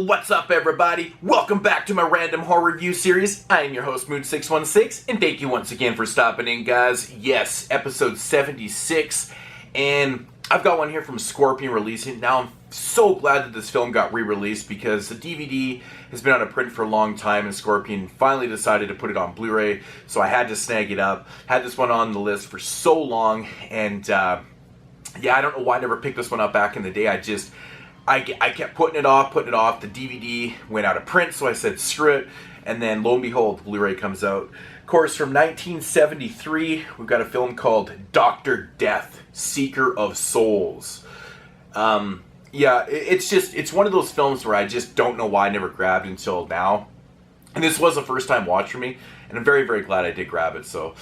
What's up, everybody? Welcome back to my random horror review series. I am your host, Moon616, and thank you once again for stopping in, guys. Yes, episode 76, and I've got one here from Scorpion releasing. Now, I'm so glad that this film got re-released because the DVD has been out of print for a long time, and Scorpion finally decided to put it on Blu-ray, so I had to snag it up. Had this one on the list for so long, and yeah, I don't know why I never picked this one up back in the day. I kept putting it off. The DVD went out of print, so I said, screw it. And then, lo and behold, Blu-ray comes out. Of course, from 1973, we've got a film called Dr. Death, Seeker of Souls. Yeah, it's one of those films where I just don't know why I never grabbed it until now. And this was a first-time watch for me, and I'm very, very glad I did grab it, so...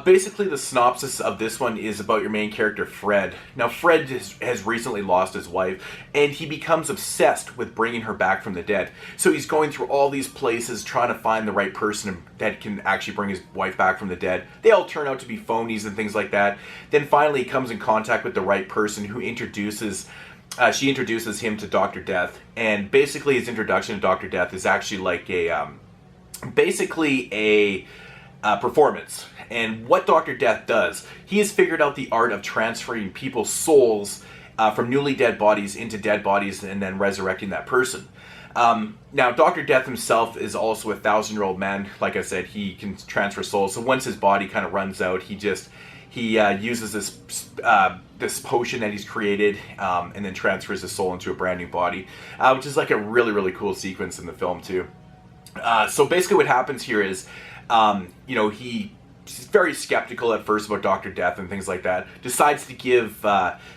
basically, the synopsis of this one is about your main character, Fred. Now, Fred has recently lost his wife, and he becomes obsessed with bringing her back from the dead. So he's going through all these places trying to find the right person that can actually bring his wife back from the dead. They all turn out to be phonies and things like that. Then finally, he comes in contact with the right person who she introduces him to Dr. Death. And basically, his introduction to Dr. Death is actually like a performance. And what Dr. Death does, he has figured out the art of transferring people's souls from newly dead bodies into dead bodies and then resurrecting that person. Now, Dr. Death himself is also a 1,000-year-old man. Like I said, he can transfer souls. So once his body kind of runs out, he uses this potion that he's created and then transfers his soul into a brand new body, which is like a really, really cool sequence in the film too. So basically what happens here is, he's very skeptical at first about Dr. Death and things like that. Decides to give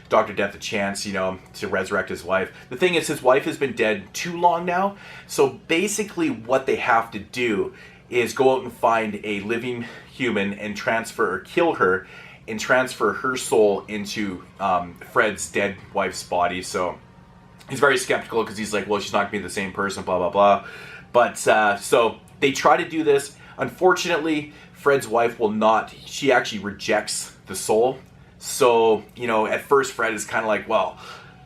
Dr. Death a chance, to resurrect his wife. The thing is, his wife has been dead too long now. So basically what they have to do is go out and find a living human and kill her and transfer her soul into Fred's dead wife's body. So he's very skeptical because he's like, well, she's not going to be the same person, blah, blah, blah. But so they try to do this. Unfortunately, Fred's wife will not. She actually rejects the soul. So, at first Fred is kind of like, well,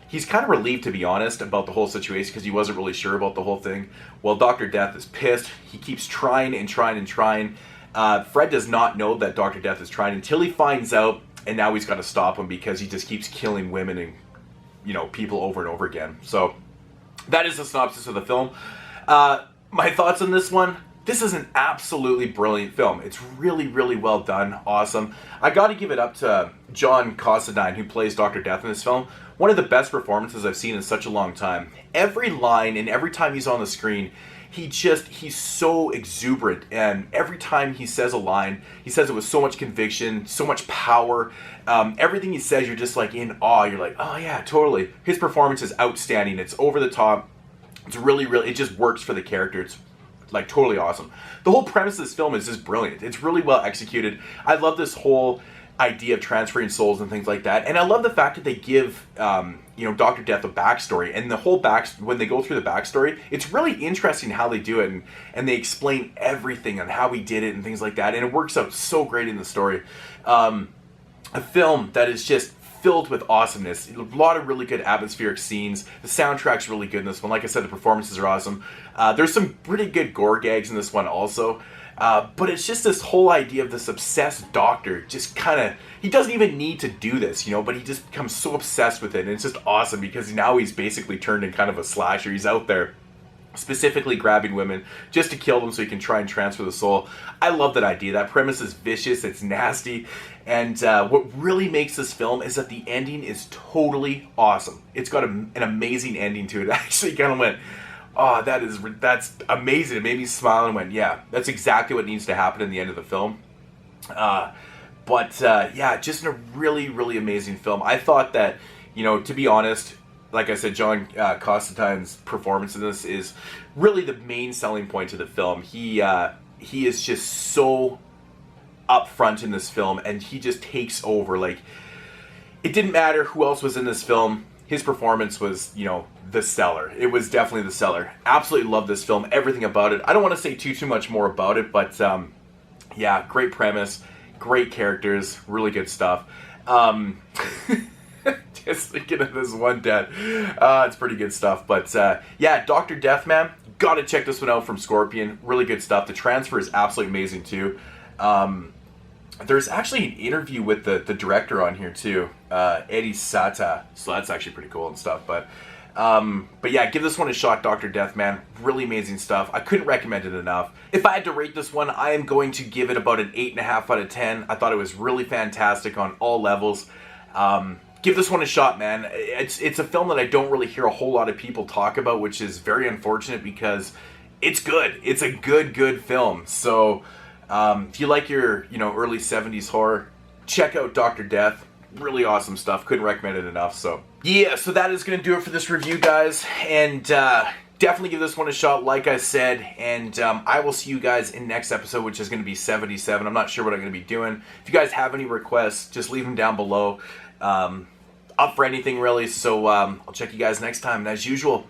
he's kind of relieved, to be honest, about the whole situation because he wasn't really sure about the whole thing. Well, Dr. Death is pissed. He keeps trying and trying and trying. Fred does not know that Dr. Death is trying until he finds out, and now he's got to stop him because he just keeps killing women and, people over and over again. So, that is the synopsis of the film. My thoughts on this one? This is an absolutely brilliant film. It's really, really well done. Awesome. I got to give it up to John Considine, who plays Dr. Death in this film. One of the best performances I've seen in such a long time. Every line and every time he's on the screen, he's so exuberant. And every time he says a line, he says it with so much conviction, so much power. Everything he says, you're just like in awe. You're like, oh yeah, totally. His performance is outstanding. It's over the top. It's really, really, it just works for the character. It's like totally awesome. The whole premise of this film is just brilliant. It's really well executed. I love this whole idea of transferring souls and things like that. And I love the fact that they give, Dr. Death a backstory. And the whole when they go through the backstory, it's really interesting how they do it. And they explain everything on how he did it and things like that. And it works out so great in the story. A film that is just filled with awesomeness. A lot of really good atmospheric scenes. The soundtrack's really good in this one. Like I said, the performances are awesome. There's some pretty good gore gags in this one also. But it's just this whole idea of this obsessed doctor. Just kind of, he doesn't even need to do this, but he just becomes so obsessed with it. And it's just awesome because now he's basically turned in kind of a slasher. He's out there specifically grabbing women just to kill them so he can try and transfer the soul. I love that idea. That premise is vicious, it's nasty, and what really makes this film is that the ending is totally awesome. It's got an amazing ending to it. I actually kind of went, oh, that's amazing. It made me smile and went, yeah, that's exactly what needs to happen in the end of the film. Yeah, just a really, really amazing film. I thought that, to be honest, like I said, John Constantine's performance in this is really the main selling point to the film. He is just so upfront in this film, and he just takes over. Like, it didn't matter who else was in this film. His performance was, the seller. It was definitely the seller. Absolutely love this film. Everything about it. I don't want to say too much more about it, but yeah, great premise, great characters, really good stuff. Just thinking of this one death. It's pretty good stuff. But yeah, Dr. Death, man, gotta check this one out from Scorpion. Really good stuff. The transfer is absolutely amazing too. There's actually an interview with the director on here too, Eddie Sata. So that's actually pretty cool and stuff. But yeah, give this one a shot, Dr. Death, man. Really amazing stuff. I couldn't recommend it enough. If I had to rate this one, I am going to give it about an 8.5 out of 10. I thought it was really fantastic on all levels. Give this one a shot, man. It's a film that I don't really hear a whole lot of people talk about, which is very unfortunate because it's good. It's a good film. So if you like your early 70s horror, check out Dr. Death. Really awesome stuff. Couldn't recommend it enough. So yeah, so that is going to do it for this review, guys. And definitely give this one a shot, like I said. And I will see you guys in next episode, which is going to be 77. I'm not sure what I'm going to be doing. If you guys have any requests, just leave them down below. Up for anything, really. So I'll check you guys next time. And as usual,